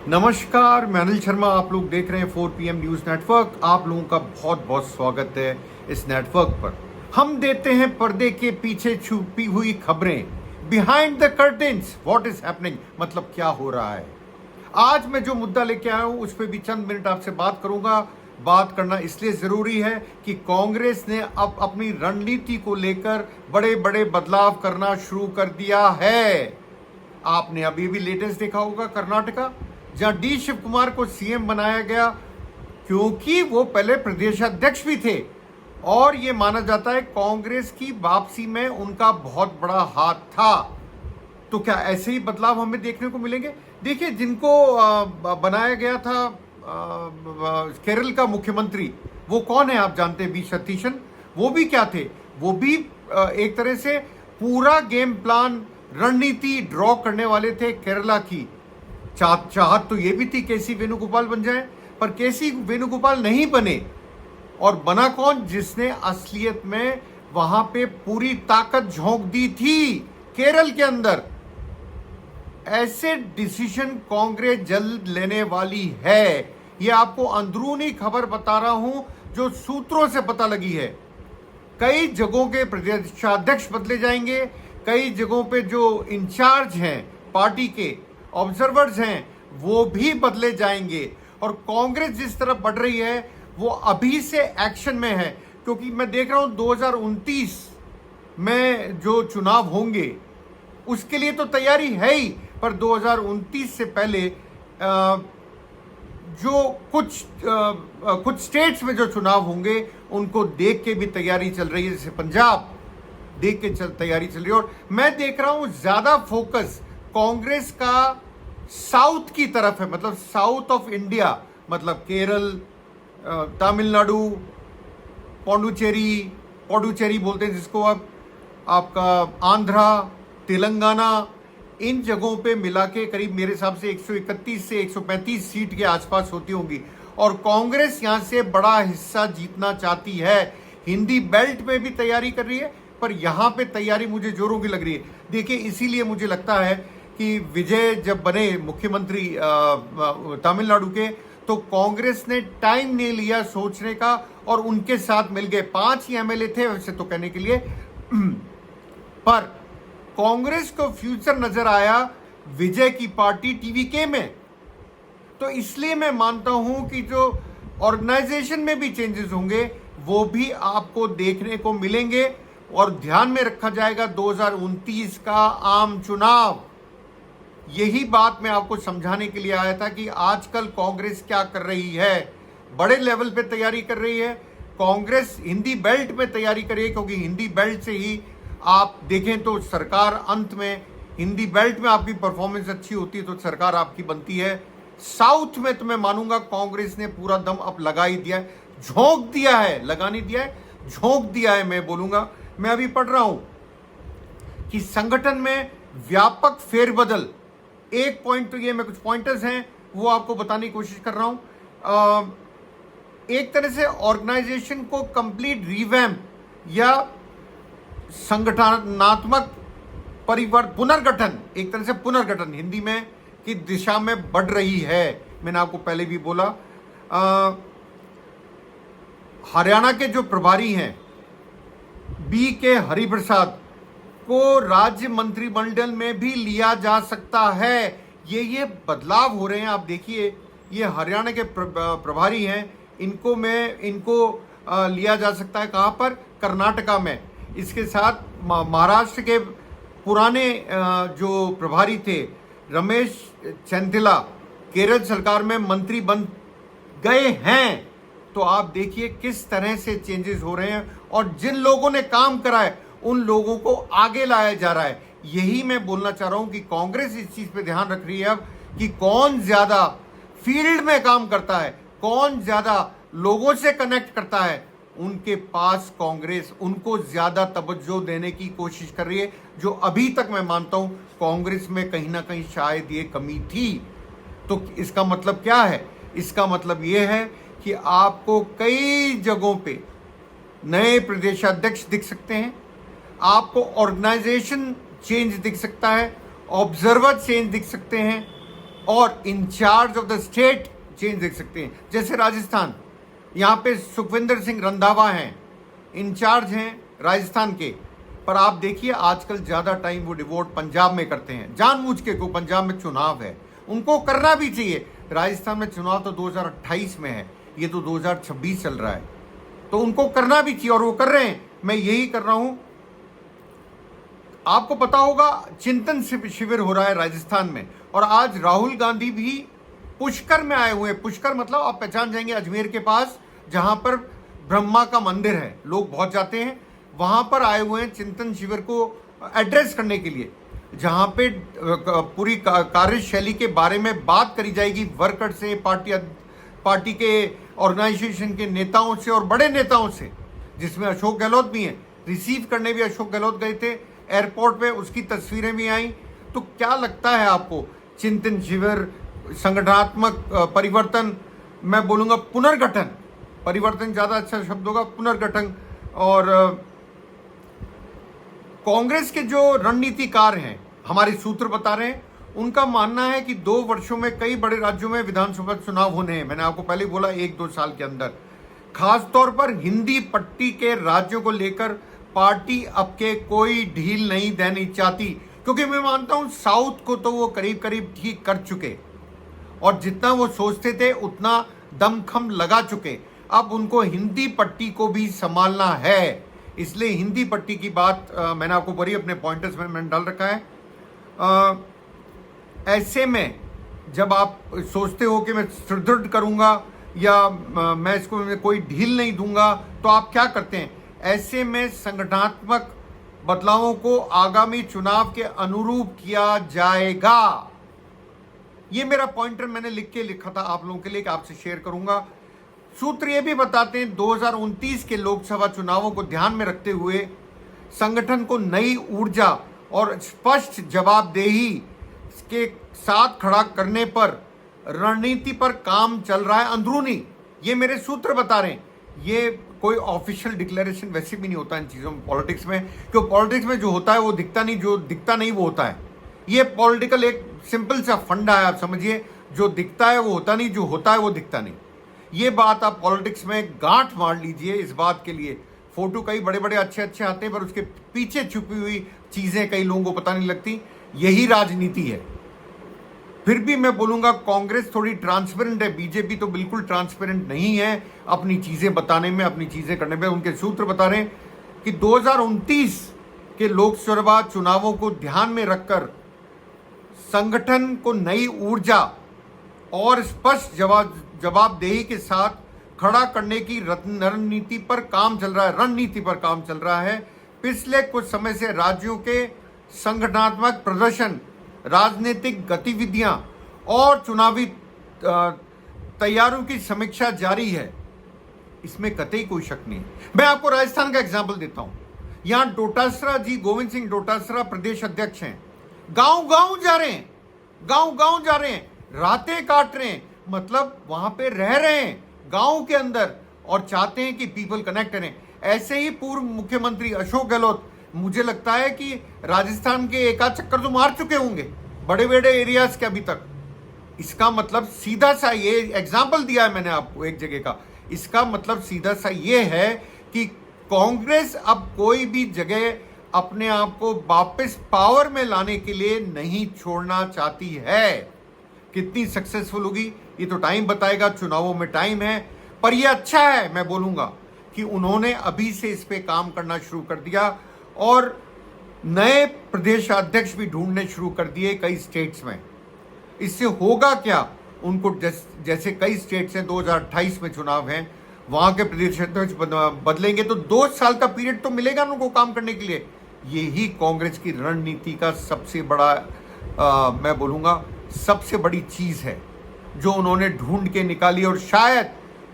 नमस्कार, मैं अनिल शर्मा। आप लोग देख रहे हैं 4 PM न्यूज़ नेटवर्क। आप लोगों का बहुत बहुत स्वागत है इस नेटवर्क पर। हम देते हैं पर्दे के पीछे छुपी हुई खबरें, behind the curtains what is happening, मतलब क्या हो रहा है। आज मैं जो मुद्दा लेके आया हूं उस पर भी चंद मिनट आपसे बात करूंगा। बात करना इसलिए जरूरी है कि कांग्रेस ने अब अपनी रणनीति को लेकर बड़े बड़े बदलाव करना शुरू कर दिया है। आपने अभी भी लेटेस्ट देखा होगा कर्नाटका, जहां डी शिव कुमार को सीएम बनाया गया क्योंकि वो पहले प्रदेशाध्यक्ष भी थे और ये माना जाता है कांग्रेस की वापसी में उनका बहुत बड़ा हाथ था। तो क्या ऐसे ही बदलाव हमें देखने को मिलेंगे? देखिए, जिनको बनाया गया था केरल का मुख्यमंत्री, वो कौन है आप जानते हैं? वी सतीशन। वो भी क्या थे? वो भी एक तरह से पूरा गेम प्लान रणनीति ड्रॉ करने वाले थे केरला की। चाहत तो ये भी थी केसी वेणुगोपाल बन जाए, पर केसी वेणुगोपाल नहीं बने। और बना कौन? जिसने असलियत में वहां पे पूरी ताकत झोंक दी थी केरल के अंदर। ऐसे डिसीजन कांग्रेस जल्द लेने वाली है। ये आपको अंदरूनी खबर बता रहा हूं जो सूत्रों से पता लगी है। कई जगहों के प्रदेशाध्यक्ष बदले जाएंगे, कई जगहों पे जो इंचार्ज हैं पार्टी के, ऑब्जर्वर्स हैं, वो भी बदले जाएंगे। और कांग्रेस जिस तरफ बढ़ रही है वो अभी से एक्शन में है, क्योंकि मैं देख रहा हूं 2029 में जो चुनाव होंगे उसके लिए तो तैयारी है ही, पर 2029 से पहले जो कुछ स्टेट्स में जो चुनाव होंगे उनको देख के भी तैयारी चल रही है। जैसे पंजाब देख के तैयारी चल रही है। और मैं देख रहा हूं ज्यादा फोकस कांग्रेस का साउथ की तरफ है, मतलब साउथ ऑफ इंडिया, मतलब केरल, तमिलनाडु, पौडुचेरी बोलते हैं जिसको अब, आपका आंध्रा, तेलंगाना, इन जगहों पे मिला के करीब मेरे हिसाब से 131 से 135 सीट के आसपास होती होंगी। और कांग्रेस यहां से बड़ा हिस्सा जीतना चाहती है। हिंदी बेल्ट में भी तैयारी कर रही है, पर यहां पे तैयारी मुझे जोरों की लग रही है। देखिए, इसीलिए मुझे लगता है कि विजय जब बने मुख्यमंत्री तमिलनाडु के, तो कांग्रेस ने टाइम नहीं लिया सोचने का और उनके साथ मिल गए। 5 ही एमएलए थे वैसे तो कहने के लिए, पर कांग्रेस को फ्यूचर नजर आया विजय की पार्टी टीवीके में। तो इसलिए मैं मानता हूं कि जो ऑर्गेनाइजेशन में भी चेंजेस होंगे वो भी आपको देखने को मिलेंगे। और ध्यान में रखा जाएगा 2029 का आम चुनाव। यही बात मैं आपको समझाने के लिए आया था कि आजकल कांग्रेस क्या कर रही है। बड़े लेवल पे तैयारी कर रही है कांग्रेस, हिंदी बेल्ट में तैयारी कर रही है, क्योंकि हिंदी बेल्ट से ही आप देखें तो सरकार अंत में, हिंदी बेल्ट में आपकी परफॉर्मेंस अच्छी होती है तो सरकार आपकी बनती है। साउथ में तो मैं मानूंगा कांग्रेस ने पूरा दम अब लगा ही दिया है, झोंक दिया है, लगा नहीं दिया है, झोंक दिया है मैं बोलूंगा। मैं अभी पढ़ रहा हूं कि संगठन में व्यापक फेरबदल। एक पॉइंट तो ये, मैं कुछ पॉइंटर्स हैं वो आपको बताने की कोशिश कर रहा हूं। एक तरह से ऑर्गेनाइजेशन को कंप्लीट रिवैम्प या संगठनात्मक पुनर्गठन, एक तरह से पुनर्गठन हिंदी में की दिशा में बढ़ रही है। मैंने आपको पहले भी बोला। हरियाणा के जो प्रभारी हैं BK हरिप्रसाद को राज्य मंत्रिमंडल में भी लिया जा सकता है। ये बदलाव हो रहे हैं। आप देखिए, ये हरियाणा के प्रभारी हैं, इनको लिया जा सकता है। कहां पर? कर्नाटका में। इसके साथ महाराष्ट्र के पुराने जो प्रभारी थे रमेश चंथिला, केरल सरकार में मंत्री बन गए हैं। तो आप देखिए किस तरह से चेंजेस हो रहे हैं और जिन लोगों ने काम करा है उन लोगों को आगे लाया जा रहा है। यही मैं बोलना चाह रहा हूं कि कांग्रेस इस चीज पे ध्यान रख रही है अब कि कौन ज्यादा फील्ड में काम करता है, कौन ज्यादा लोगों से कनेक्ट करता है, उनके पास कांग्रेस उनको ज्यादा तवज्जो देने की कोशिश कर रही है, जो अभी तक मैं मानता हूं कांग्रेस में कहीं ना कहीं शायद ये कमी थी। तो इसका मतलब क्या है? इसका मतलब ये है कि आपको कई जगहों पे नए प्रदेशाध्यक्ष दिख सकते हैं, आपको ऑर्गेनाइजेशन चेंज दिख सकता है, ऑब्जर्वर चेंज दिख सकते हैं, और in charge of the state change देख सकते हैं। जैसे राजस्थान, यहाँ पे सुखविंदर सिंह रंधावा हैं, इंचार्ज हैं राजस्थान के, पर आप देखिए आजकल ज़्यादा टाइम वो डिवोट पंजाब में करते हैं जानबूझ के, को पंजाब में चुनाव है, उनको करना भी चाहिए। राजस्थान में चुनाव तो 2028 में है, ये तो 2026 चल रहा है, तो उनको करना भी चाहिए और वो कर रहे हैं। मैं यही कर रहा हूं। आपको पता होगा चिंतन शिविर हो रहा है राजस्थान में, और आज राहुल गांधी भी पुष्कर में आए हुए हैं। पुष्कर मतलब आप पहचान जाएंगे, अजमेर के पास जहां पर ब्रह्मा का मंदिर है, लोग बहुत जाते हैं, वहां पर आए हुए हैं चिंतन शिविर को एड्रेस करने के लिए, जहां पे पूरी कार्यशैली के बारे में बात करी जाएगी वर्कर से, पार्टी के ऑर्गेनाइजेशन के नेताओं से और बड़े नेताओं से, जिसमें अशोक गहलोत भी हैं। रिसीव करने भी अशोक गहलोत गए थे एयरपोर्ट पे, उसकी तस्वीरें भी आई। तो क्या लगता है आपको, चिंतन शिविर, संगठनात्मक परिवर्तन, मैं बोलूँगा पुनर्गठन, परिवर्तन ज़्यादा अच्छा शब्द होगा, पुनर्गठन, और कांग्रेस के जो रणनीतिकार हैं, हमारे सूत्र बता रहे हैं, उनका मानना है कि 2 वर्षों में कई बड़े राज्यों में विधानसभा चुनाव होने हैं। मैंने आपको पहले बोला 1-2 साल के अंदर। खास तौर पर हिंदी पट्टी के राज्यों को लेकर पार्टी अब के कोई ढील नहीं देनी चाहती, क्योंकि मैं मानता हूं साउथ को तो वो करीब करीब ठीक कर चुके, और जितना वो सोचते थे उतना दमखम लगा चुके। अब उनको हिंदी पट्टी को भी संभालना है, इसलिए हिंदी पट्टी की बात मैंने आपको बड़ी अपने पॉइंटर्स में मैंने डाल रखा है। ऐसे में जब आप सोचते हो कि मैं सुदृढ़ करूंगा या मैं इसको कोई ढील नहीं दूंगा, तो आप क्या करते हैं? ऐसे में संगठनात्मक बदलावों को आगामी चुनाव के अनुरूप किया जाएगा। ये मेरा पॉइंटर मैंने लिखा था आप लोगों के लिए कि आपसे शेयर करूंगा। सूत्र ये भी बताते हैं 2029 के लोकसभा चुनावों को ध्यान में रखते हुए संगठन को नई ऊर्जा और स्पष्ट जवाबदेही के साथ खड़ा करने पर रणनीति पर काम चल रहा है अंदरूनी। ये मेरे सूत्र बता रहे हैं, ये कोई ऑफिशियल डिक्लेरेशन वैसे भी नहीं होता इन चीज़ों में पॉलिटिक्स में, क्योंकि पॉलिटिक्स में जो होता है वो दिखता नहीं, जो दिखता नहीं वो होता है। ये पॉलिटिकल एक सिंपल सा फंडा है, आप समझिए, जो दिखता है वो होता नहीं, जो होता है वो दिखता नहीं। ये बात आप पॉलिटिक्स में गांठ मार लीजिए इस बात के लिए। फोटो कई बड़े बड़े अच्छे आते हैं, पर उसके पीछे छुपी हुई चीज़ें कई लोगों को पता नहीं लगती। यही राजनीति है। फिर भी मैं बोलूंगा कांग्रेस थोड़ी ट्रांसपेरेंट है, बीजेपी तो बिल्कुल ट्रांसपेरेंट नहीं है अपनी चीज़ें बताने में, अपनी चीज़ें करने में। उनके सूत्र बता रहे हैं कि 2029 के लोकसभा चुनावों को ध्यान में रखकर संगठन को नई ऊर्जा और स्पष्ट जवाबदेही के साथ खड़ा करने की रणनीति पर काम चल रहा है। पिछले कुछ समय से राज्यों के संगठनात्मक प्रदर्शन, राजनीतिक गतिविधियां और चुनावी तैयारियों की समीक्षा जारी है, इसमें कतई कोई शक नहीं। मैं आपको राजस्थान का एग्जाम्पल देता हूं। यहां डोटासरा जी, गोविंद सिंह डोटासरा प्रदेश अध्यक्ष हैं, गांव गांव जा रहे हैं, रातें काट रहे हैं, मतलब वहां पे रह रहे हैं गांव के अंदर, और चाहते हैं कि पीपल कनेक्ट करें। ऐसे ही पूर्व मुख्यमंत्री अशोक गहलोत, मुझे लगता है कि राजस्थान के एक आध चक्कर तो मार चुके होंगे बड़े बड़े एरियाज के अभी तक। इसका मतलब सीधा सा, ये एग्जाम्पल दिया है मैंने आपको एक जगह का, इसका मतलब सीधा सा ये है कि कांग्रेस अब कोई भी जगह अपने आप को वापस पावर में लाने के लिए नहीं छोड़ना चाहती है। कितनी सक्सेसफुल होगी ये तो टाइम बताएगा, चुनावों में टाइम है। पर ये अच्छा है, मैं बोलूंगा कि उन्होंने अभी से इस पे काम करना शुरू कर दिया और नए प्रदेश अध्यक्ष भी ढूंढने शुरू कर दिए कई स्टेट्स में। इससे होगा क्या, उनको जैसे कई स्टेट्स हैं 2028 में चुनाव हैं, वहां के प्रदेश अध्यक्ष बदलेंगे तो 2 साल का पीरियड तो मिलेगा उनको काम करने के लिए। यही कांग्रेस की रणनीति का सबसे बड़ा मैं बोलूंगा सबसे बड़ी चीज है जो उन्होंने ढूंढ के निकाली। और शायद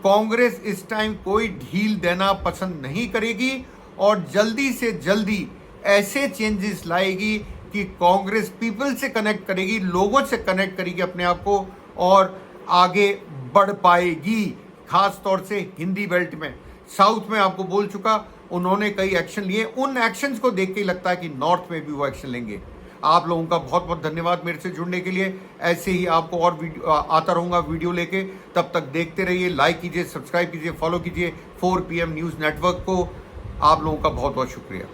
कांग्रेस इस टाइम कोई ढील देना पसंद नहीं करेगी और जल्दी से जल्दी ऐसे चेंजेस लाएगी कि कांग्रेस पीपल से कनेक्ट करेगी, लोगों से कनेक्ट करेगी अपने आप को और आगे बढ़ पाएगी। खास तौर से हिंदी बेल्ट में, साउथ में आपको बोल चुका, उन्होंने कई एक्शन लिए। उन एक्शंस को देख के लगता है कि नॉर्थ में भी वो एक्शन लेंगे। आप लोगों का बहुत बहुत धन्यवाद मेरे से जुड़ने के लिए। ऐसे ही आपको और वीडियो आता रहूँगा वीडियो लेके। तब तक देखते रहिए, लाइक कीजिए, सब्सक्राइब कीजिए, फॉलो कीजिए 4 PM न्यूज़ नेटवर्क को। आप लोगों का बहुत बहुत शुक्रिया।